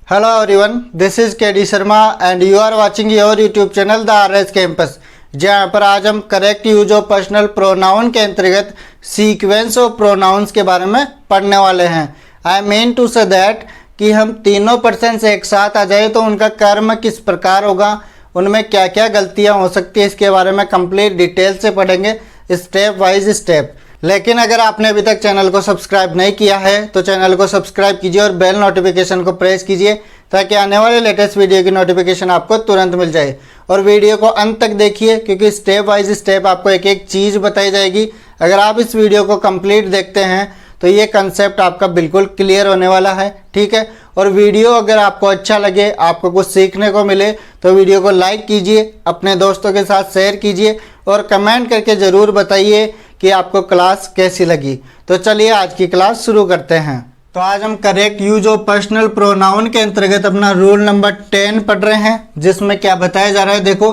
Hello everyone, this is KD Sharma and you are watching your YouTube channel The RS Campus, जहाँ पर आज हम correct use of personal pronoun के अंतर्गत sequence of pronouns के बारे में पढ़ने वाले हैं। I mean to say that कि हम तीनों पर्सन्स एक साथ आ जाए तो उनका कर्म किस प्रकार होगा, उनमें क्या क्या गलतियाँ हो सकती है, इसके बारे में कंप्लीट डिटेल से पढ़ेंगे स्टेप वाइज स्टेप। लेकिन अगर आपने अभी तक चैनल को सब्सक्राइब नहीं किया है तो चैनल को सब्सक्राइब कीजिए और बेल नोटिफिकेशन को प्रेस कीजिए ताकि आने वाले लेटेस्ट वीडियो की नोटिफिकेशन आपको तुरंत मिल जाए। और वीडियो को अंत तक देखिए क्योंकि स्टेप वाइज स्टेप आपको एक एक चीज़ बताई जाएगी। अगर आप इस वीडियो को कंप्लीट देखते हैं तो ये कंसेप्ट आपका बिल्कुल क्लियर होने वाला है, ठीक है। और वीडियो अगर आपको अच्छा लगे, आपको कुछ सीखने को मिले तो वीडियो को लाइक कीजिए, अपने दोस्तों के साथ शेयर कीजिए और कमेंट करके ज़रूर बताइए कि आपको क्लास कैसी लगी। तो चलिए आज की क्लास शुरू करते हैं। तो आज हम correct use of personal pronoun के अंतर्गत अपना रूल नंबर 10 पढ़ रहे हैं, जिसमें क्या बताया जा रहा है। देखो,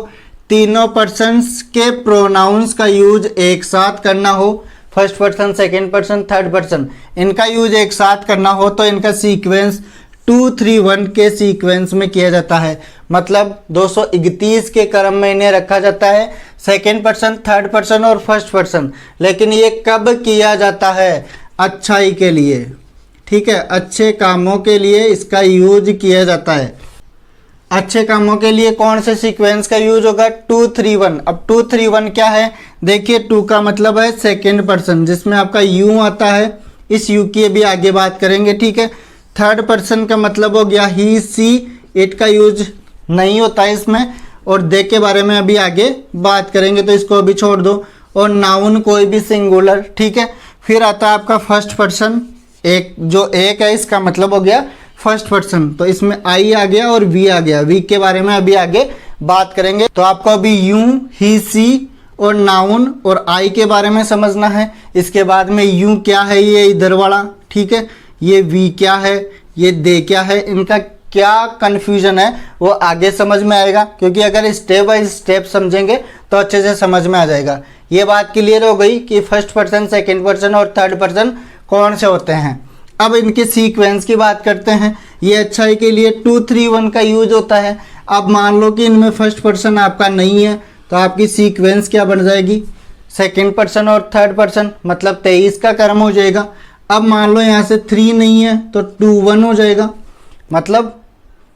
तीनों पर्सन्स के प्रोनाउंस का यूज एक साथ करना हो, first person, second person, third person, इनका यूज एक साथ करना हो तो इनका सीक्वेंस 2-3-1 के सीक्वेंस में किया जाता है। मतलब 231 के क्रम में इन्हें रखा जाता है, सेकेंड पर्सन, थर्ड पर्सन और फर्स्ट पर्सन। लेकिन ये कब किया जाता है? अच्छाई के लिए, ठीक है, अच्छे कामों के लिए इसका यूज किया जाता है। अच्छे कामों के लिए कौन से सीक्वेंस का यूज होगा? 2-3-1। अब 2-3-1 क्या है? देखिए, 2 का मतलब है सेकेंड पर्सन, जिसमें आपका यू आता है। इस यू की अभी आगे बात करेंगे, ठीक है। थर्ड पर्सन का मतलब हो गया ही, सी, इट का यूज नहीं होता है इसमें। और दे के बारे में अभी आगे बात करेंगे तो इसको अभी छोड़ दो। और नाउन कोई भी सिंगुलर, ठीक है। फिर आता है आपका फर्स्ट पर्सन, एक जो एक है इसका मतलब हो गया फर्स्ट पर्सन, तो इसमें आई आ गया और वी आ गया। वी के बारे में अभी आगे बात करेंगे। तो आपको अभी यू, ही, सी और नाउन और आई के बारे में समझना है। इसके बाद में यू क्या है, ये इधर वाला, ठीक है। ये वी क्या है, ये दे क्या है, इनका क्या कन्फ्यूजन है वो आगे समझ में आएगा, क्योंकि अगर स्टेप बाय स्टेप समझेंगे तो अच्छे से समझ में आ जाएगा। ये बात क्लियर हो गई कि फर्स्ट पर्सन, सेकेंड पर्सन और थर्ड पर्सन कौन से होते हैं। अब इनके सीक्वेंस की बात करते हैं। ये अच्छाई के लिए 2-3-1 का यूज होता है। अब मान लो कि इनमें फर्स्ट पर्सन आपका नहीं है तो आपकी सीक्वेंस क्या बन जाएगी? सेकेंड पर्सन और थर्ड पर्सन, मतलब 23 का क्रम हो जाएगा। अब मान लो यहाँ से 3 नहीं है तो 2-1 हो जाएगा, मतलब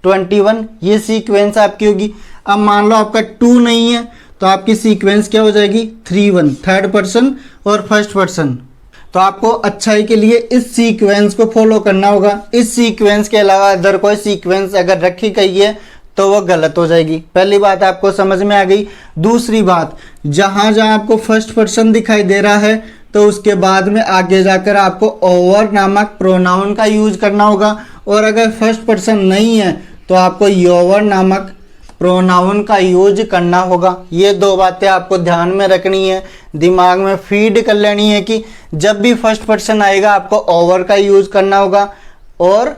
21, ये सीक्वेंस आपकी होगी। अब मान लो आपका 2 नहीं है तो आपकी सीक्वेंस क्या हो जाएगी? 3-1, थर्ड पर्सन और फर्स्ट पर्सन। तो आपको अच्छाई के लिए इस सीक्वेंस को फॉलो करना होगा। इस सीक्वेंस के अलावा अदर कोई सीक्वेंस अगर रखी गई है तो वो गलत हो जाएगी। पहली बात आपको समझ में आ गई। दूसरी बात, जहाँ जहाँ आपको फर्स्ट पर्सन दिखाई दे रहा है तो उसके बाद में आगे जाकर आपको ओवर नामक प्रोनाउन का यूज करना होगा। और अगर फर्स्ट पर्सन नहीं है तो आपको योवर नामक प्रोनाउन का यूज करना होगा। ये 2 बातें आपको ध्यान में रखनी है, दिमाग में फीड कर लेनी है कि जब भी फर्स्ट पर्सन आएगा आपको ओवर का यूज करना होगा और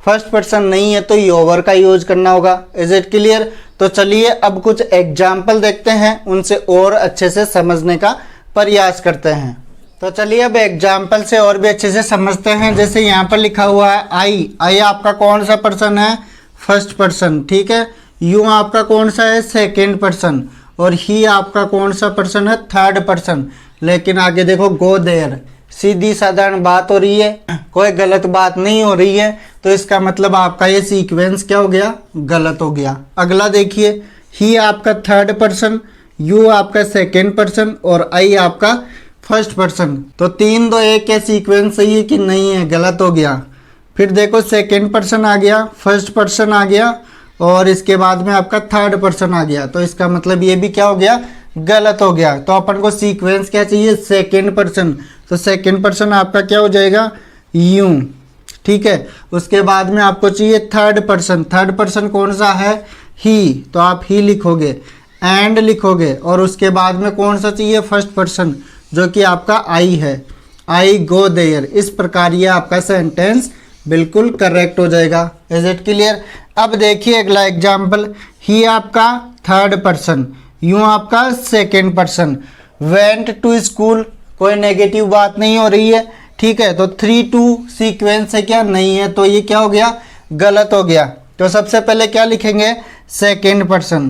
फर्स्ट पर्सन नहीं है तो योवर का यूज करना होगा। Is it clear? तो चलिए अब कुछ एग्जाम्पल देखते हैं, उनसे और अच्छे से समझने का प्रयास करते हैं। तो चलिए अब एग्जाम्पल से और भी अच्छे से समझते हैं। जैसे यहाँ पर लिखा हुआ है आई, आई आपका कौन सा पर्सन है? फर्स्ट पर्सन, ठीक है। यू आपका कौन सा है? Second person. और ही आपका कौन सा पर्सन है? Third person. लेकिन आगे देखो, गो देयर, सीधी साधारण बात हो रही है, कोई गलत बात नहीं हो रही है। तो इसका मतलब आपका ये सीक्वेंस क्या हो गया? गलत हो गया। अगला देखिए, ही आपका थर्ड पर्सन, यू आपका सेकेंड पर्सन और आई आपका फर्स्ट पर्सन। तो 3-2-1 के सीक्वेंस सही है कि नहीं है? गलत हो गया। फिर देखो, सेकेंड पर्सन आ गया, फर्स्ट पर्सन आ गया और इसके बाद में आपका थर्ड पर्सन आ गया। तो इसका मतलब ये भी क्या हो गया? गलत हो गया। तो अपन को सीक्वेंस क्या चाहिए? Second person. तो सेकेंड पर्सन आपका क्या हो जाएगा? यू, ठीक है। उसके बाद में आपको चाहिए थर्ड पर्सन। थर्ड पर्सन कौन सा है? ही, तो आप ही लिखोगे, एंड लिखोगे। और उसके बाद में कौन सा चाहिए? फर्स्ट पर्सन, जो कि आपका आई है, आई गो देयर। इस प्रकार ये आपका सेंटेंस बिल्कुल करेक्ट हो जाएगा। Is it clear? अब देखिए अगला एग्जाम्पल, ही आपका थर्ड पर्सन, यू आपका second person, went to school, कोई नेगेटिव बात नहीं हो रही है, ठीक है। तो 3-2 सीक्वेंस है क्या? नहीं है, तो ये क्या हो गया? गलत हो गया। तो सबसे पहले क्या लिखेंगे, सेकेंड पर्सन,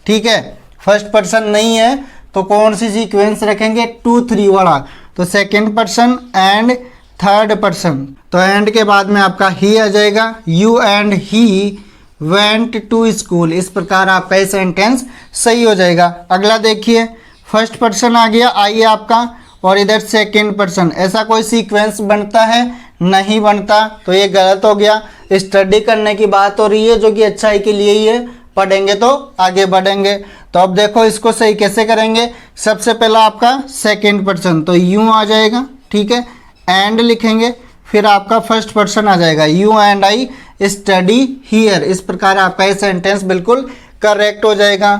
ठीक है। फर्स्ट पर्सन नहीं है तो कौन सी सीक्वेंस रखेंगे, 2 3 वाला, तो second person and third person. तो एंड के बाद में आपका ही आ जाएगा, you and he went to school. इस प्रकार आपका ये सेंटेंस सही हो जाएगा। अगला देखिए, फर्स्ट पर्सन आ गया आई आपका और इधर सेकेंड पर्सन, ऐसा कोई सीक्वेंस बनता है, नहीं बनता, तो ये गलत हो गया। स्टडी करने की बात हो रही है जो कि अच्छाई के लिए ही है, पढ़ेंगे तो आगे बढ़ेंगे। तो अब देखो इसको सही कैसे करेंगे। सबसे पहला आपका सेकेंड पर्सन, तो यूँ आ जाएगा, ठीक है, एंड लिखेंगे, फिर आपका फर्स्ट पर्सन आ जाएगा, you and I study here. इस प्रकार आपका ये सेंटेंस बिल्कुल करेक्ट हो जाएगा।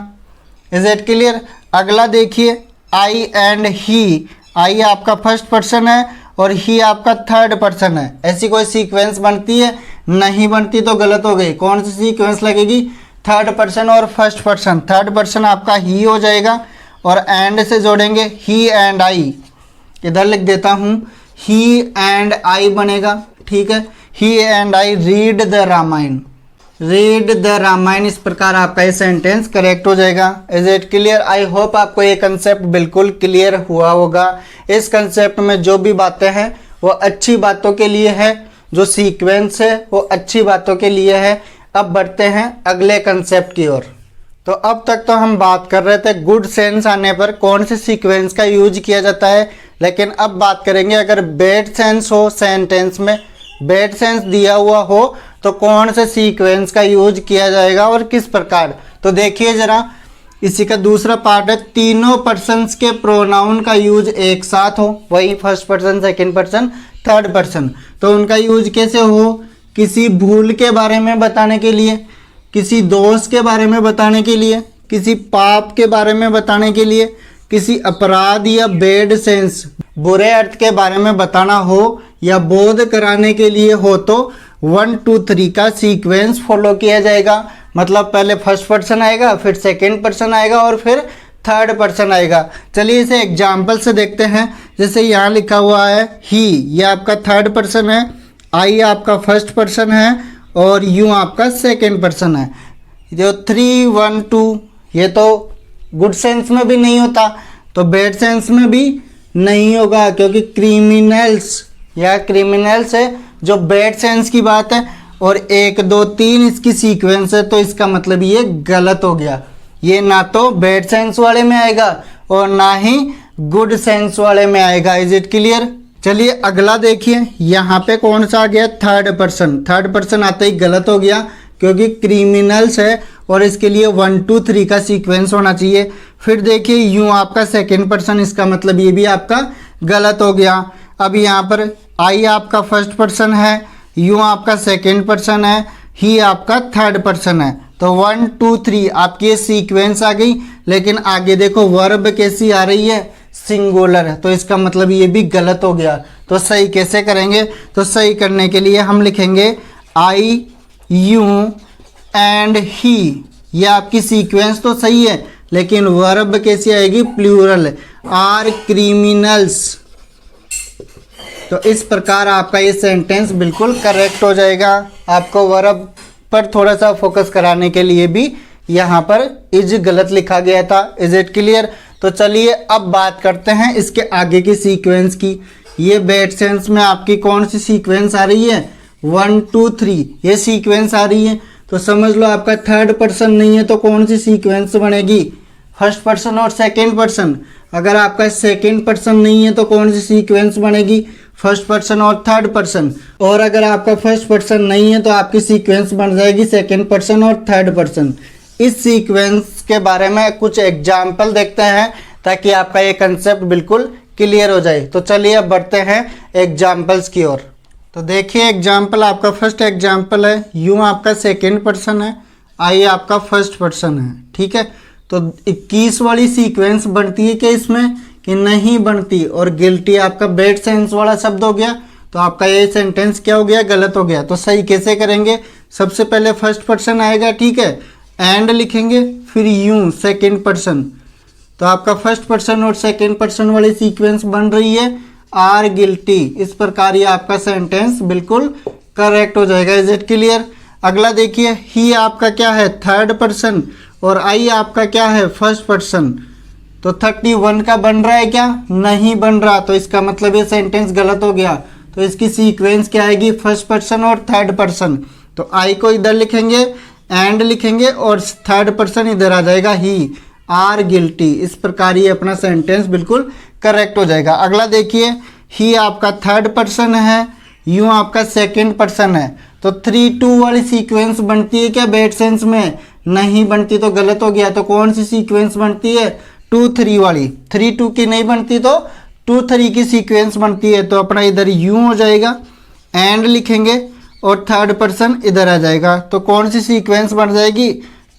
Is it clear. अगला देखिए, आई एंड ही, आई आपका फर्स्ट पर्सन है और ही आपका थर्ड पर्सन है, ऐसी कोई सीक्वेंस बनती है, नहीं बनती, तो गलत हो गई। कौन सी सीक्वेंस लगेगी, थर्ड पर्सन और फर्स्ट पर्सन। थर्ड पर्सन आपका ही हो जाएगा और एंड से जोड़ेंगे ही एंड आई, इधर लिख देता हूँ, ही एंड आई बनेगा, ठीक है। He and I read the Ramayana, read the Ramayana. इस प्रकार आपका ये सेंटेंस करेक्ट हो जाएगा। Is it clear. I hope आपको ये कंसेप्ट बिल्कुल क्लियर हुआ होगा। इस कंसेप्ट में जो भी बातें हैं वो अच्छी बातों के लिए है, जो सीक्वेंस है वो अच्छी बातों के लिए है। अब बढ़ते हैं अगले कंसेप्ट की ओर। तो अब तक तो हम बात कर रहे थे गुड सेंस आने पर कौन से सीक्वेंस का यूज किया जाता है, लेकिन अब बात करेंगे अगर बैड सेंस हो, सेंटेंस में बैड सेंस दिया हुआ हो तो कौन से सीक्वेंस का यूज किया जाएगा और किस प्रकार। तो देखिए जरा, इसी का दूसरा पार्ट है, तीनों पर्सन्स के प्रोनाउन का यूज एक साथ हो, वही first person, second person, third person. तो उनका यूज कैसे हो, किसी भूल के बारे में बताने के लिए, किसी दोष के बारे में बताने के लिए, किसी पाप के बारे में बताने के लिए, किसी अपराध या बैड सेंस बुरे अर्थ के बारे में बताना हो या बोध कराने के लिए हो, तो 1 2 3 का सीक्वेंस फॉलो किया जाएगा। मतलब पहले फर्स्ट पर्सन आएगा, फिर सेकंड पर्सन आएगा और फिर थर्ड पर्सन आएगा। चलिए इसे एग्जाम्पल से देखते हैं। जैसे यहाँ लिखा हुआ है ही, ये आपका थर्ड पर्सन है, आई आपका फर्स्ट पर्सन है और यू आपका सेकंड पर्सन है। जो 3 1 2 ये तो गुड सेंस में भी नहीं होता, तो बैड सेंस में भी नहीं होगा, क्योंकि क्रिमिनल्स या क्रिमिनल्स है जो बैड सेंस की बात है, और 1 2 3 इसकी सीक्वेंस है, तो इसका मतलब ये गलत हो गया। ये ना तो बैड सेंस वाले में आएगा और ना ही गुड सेंस वाले में आएगा। Is it clear. चलिए अगला देखिए, यहाँ पे कौन सा आ गया, थर्ड पर्सन। थर्ड पर्सन आते ही गलत हो गया क्योंकि क्रिमिनल्स है और इसके लिए 1 2 3 का सीक्वेंस होना चाहिए। फिर देखिए यूँ आपका सेकंड पर्सन, इसका मतलब ये भी आपका गलत हो गया। अब यहाँ पर आई आपका फर्स्ट पर्सन है, यू आपका सेकंड पर्सन है, ही आपका थर्ड पर्सन है। तो 1 2 3 आपकी ये सीक्वेंस आ गई, लेकिन आगे देखो वर्ब कैसी आ रही है, सिंगुलर है, तो इसका मतलब ये भी गलत हो गया। तो सही कैसे करेंगे, तो सही करने के लिए हम लिखेंगे आई यू एंड ही। ये आपकी सीक्वेंस तो सही है, लेकिन वर्ब कैसी आएगी, प्लूरल, आर क्रिमिनल्स। तो इस प्रकार आपका ये सेंटेंस बिल्कुल करेक्ट हो जाएगा। आपको वर्ब पर थोड़ा सा फोकस कराने के लिए भी यहाँ पर इज गलत लिखा गया था। Is it clear. तो चलिए अब बात करते हैं इसके आगे की सीक्वेंस की। ये बैड सेंस में आपकी कौन सी सीक्वेंस आ रही है, 1 2 3 ये सीक्वेंस आ रही है। तो समझ लो आपका थर्ड पर्सन नहीं है तो कौन सी सीक्वेंस बनेगी, फर्स्ट पर्सन और सेकंड पर्सन। अगर आपका सेकंड पर्सन नहीं है तो कौन सी सीक्वेंस बनेगी, फर्स्ट पर्सन और थर्ड पर्सन। और अगर आपका फर्स्ट पर्सन नहीं है तो आपकी सीक्वेंस बन जाएगी सेकंड पर्सन और थर्ड पर्सन। इस सीक्वेंस के बारे में कुछ एग्जाम्पल देखते हैं ताकि आपका ये कंसेप्ट बिल्कुल क्लियर हो जाए। तो चलिए अब बढ़ते हैं एग्जाम्पल्स की ओर। तो देखिए एग्जाम्पल, आपका फर्स्ट एग्जाम्पल है, यू आपका सेकंड पर्सन है, आई आपका फर्स्ट पर्सन है, ठीक है। तो 21 वाली सीक्वेंस बनती है क्या इसमें, कि नहीं बनती, और गिल्टी आपका बैड सेंस वाला शब्द हो गया, तो आपका ये सेंटेंस क्या हो गया, गलत हो गया। तो सही कैसे करेंगे, सबसे पहले फर्स्ट पर्सन आएगा, ठीक है, एंड लिखेंगे, फिर यू सेकंड पर्सन। तो आपका फर्स्ट पर्सन और सेकंड पर्सन वाली सीक्वेंस बन रही है, आर गिल्टी। इस प्रकार ये आपका सेंटेंस बिल्कुल करेक्ट हो जाएगा। Is it clear. अगला देखिए, ही आपका क्या है थर्ड पर्सन और आई आपका क्या है फर्स्ट पर्सन। तो 31 का बन रहा है क्या, नहीं बन रहा, तो इसका मतलब ये सेंटेंस गलत हो गया। तो इसकी सीक्वेंस क्या आएगी, फर्स्ट पर्सन और थर्ड पर्सन। तो आई को इधर लिखेंगे एंड लिखेंगे और थर्ड पर्सन इधर आ जाएगा, ही आर गिल्टी। इस प्रकार ये अपना सेंटेंस बिल्कुल करेक्ट हो जाएगा। अगला देखिए, ही आपका थर्ड पर्सन है, यू आपका सेकंड पर्सन है। तो 3-2 वाली सीक्वेंस बनती है क्या बैड सेंस में, नहीं बनती, तो गलत हो गया। तो कौन सी सीक्वेंस बनती है, 2-3 वाली। 3-2 की नहीं बनती तो 2-3 की सीक्वेंस बनती है। तो अपना इधर यू हो जाएगा एंड लिखेंगे और थर्ड पर्सन इधर आ जाएगा। तो कौन सी सीक्वेंस बन जाएगी,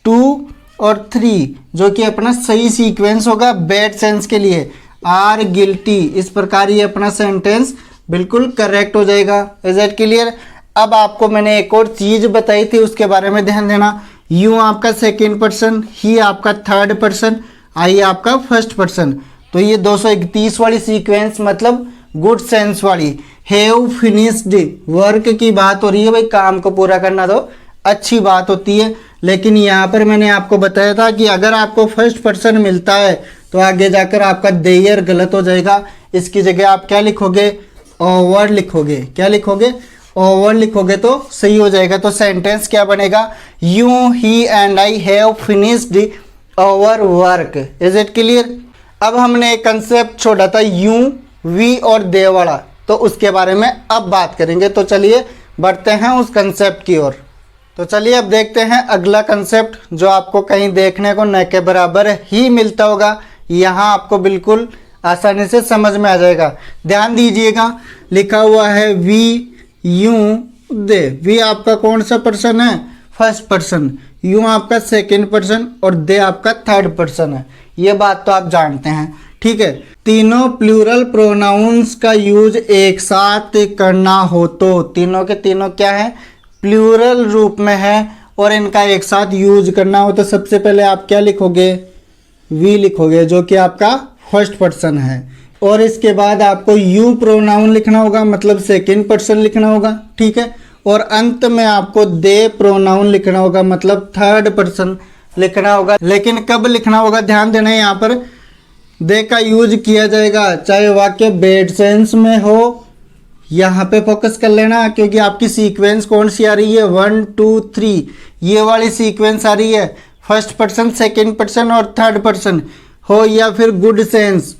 2 और 3, जो कि अपना सही सीक्वेंस होगा बैड सेंस के लिए, आर गिल्टी। इस प्रकार ये अपना सेंटेंस बिल्कुल करेक्ट हो जाएगा। Is it clear. अब आपको मैंने एक और चीज़ बताई थी, उसके बारे में ध्यान देना। यू आपका सेकेंड पर्सन, ही आपका थर्ड पर्सन, आई आपका फर्स्ट पर्सन। तो ये 231 वाली सीक्वेंस मतलब गुड सेंस वाली, हैव फिनिश्ड वर्क की बात हो रही है। भाई काम को पूरा करना तो अच्छी बात होती है, लेकिन यहाँ पर मैंने आपको बताया था कि अगर आपको फर्स्ट पर्सन मिलता है तो आगे जाकर आपका देयर गलत हो जाएगा। इसकी जगह आप क्या लिखोगे, ओवर लिखोगे। क्या लिखोगे, ओवर लिखोगे तो सही हो जाएगा। तो सेंटेंस क्या बनेगा, you he and I have finished our work. Is it clear. अब हमने एक कंसेप्ट छोड़ा था यू वी और दे वाला, तो उसके बारे में अब बात करेंगे। तो चलिए बढ़ते हैं उस कंसेप्ट की ओर। तो चलिए अब देखते हैं अगला कंसेप्ट, जो आपको कहीं देखने को न के बराबर ही मिलता होगा। यहाँ आपको बिल्कुल आसानी से समझ में आ जाएगा। ध्यान दीजिएगा, लिखा हुआ है वी यू दे। वी आपका कौन सा पर्सन है, फर्स्ट पर्सन, यू आपका सेकंड पर्सन और दे आपका थर्ड पर्सन है। ये बात तो आप जानते हैं, ठीक है। तीनों प्लूरल प्रोनाउंस का यूज एक साथ करना हो तो, तीनों के तीनों क्या है, प्लूरल रूप में है और इनका एक साथ यूज करना हो तो सबसे पहले आप क्या लिखोगे, वी लिखोगे, जो कि आपका फर्स्ट पर्सन है। और इसके बाद आपको यू प्रोनाउन लिखना होगा, मतलब सेकंड पर्सन लिखना होगा, ठीक है। और अंत में आपको दे प्रोनाउन लिखना होगा, मतलब थर्ड पर्सन लिखना होगा। लेकिन कब लिखना होगा, ध्यान देना है, यहाँ पर दे का यूज किया जाएगा चाहे वाक्य बैड सेंस में हो। यहाँ पे फोकस कर लेना, क्योंकि आपकी सीक्वेंस कौन सी आ रही है, 1 2 3, ये वाली सीक्वेंस आ रही है। फर्स्ट पर्सन, सेकंड पर्सन और थर्ड पर्सन हो, या फिर गुड सेंस,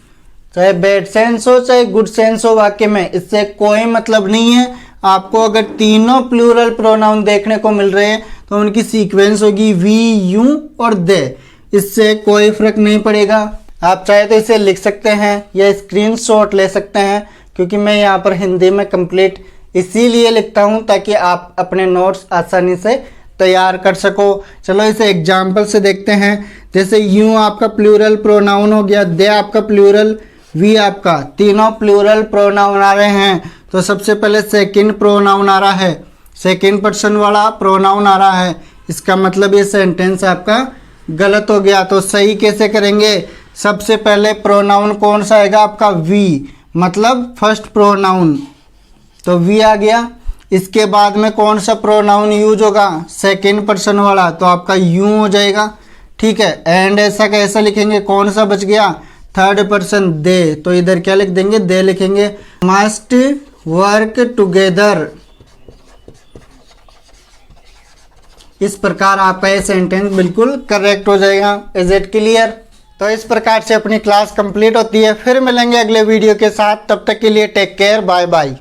चाहे बैड सेंस हो चाहे गुड सेंस हो वाक्य में, इससे कोई मतलब नहीं है। आपको अगर तीनों प्लूरल प्रोनाउन देखने को मिल रहे हैं तो उनकी सीक्वेंस होगी वी यू और दे, इससे कोई फर्क नहीं पड़ेगा। आप चाहे तो इसे लिख सकते हैं या स्क्रीनशॉट ले सकते हैं, क्योंकि मैं यहाँ पर हिंदी में कंप्लीट इसीलिए लिखता हूँ ताकि आप अपने नोट्स आसानी से तैयार कर सको। चलो इसे एग्जाम्पल से देखते हैं। जैसे यू आपका प्लूरल प्रोनाउन हो गया, दे आपका प्लूरल, वी आपका, तीनों प्लूरल प्रोनाउन आ रहे हैं। तो सबसे पहले सेकंड प्रोनाउन आ रहा है, सेकंड पर्सन वाला प्रोनाउन आ रहा है, इसका मतलब ये सेंटेंस आपका गलत हो गया। तो सही कैसे करेंगे, सबसे पहले प्रोनाउन कौन सा आएगा आपका, वी, मतलब फर्स्ट प्रोनाउन, तो वी आ गया। इसके बाद में कौन सा प्रोनाउन यूज होगा, सेकंड पर्सन वाला, तो आपका यू हो जाएगा, ठीक है। एंड ऐसा कैसा लिखेंगे, कौन सा बच गया, थर्ड पर्सन, दे, तो इधर क्या लिख देंगे, दे लिखेंगे। मस्ट वर्क टुगेदर, इस प्रकार आपका ये सेंटेंस बिल्कुल करेक्ट हो जाएगा। Is it clear. तो इस प्रकार से अपनी क्लास कंप्लीट होती है। फिर मिलेंगे अगले वीडियो के साथ, तब तक के लिए टेक केयर, बाय बाय।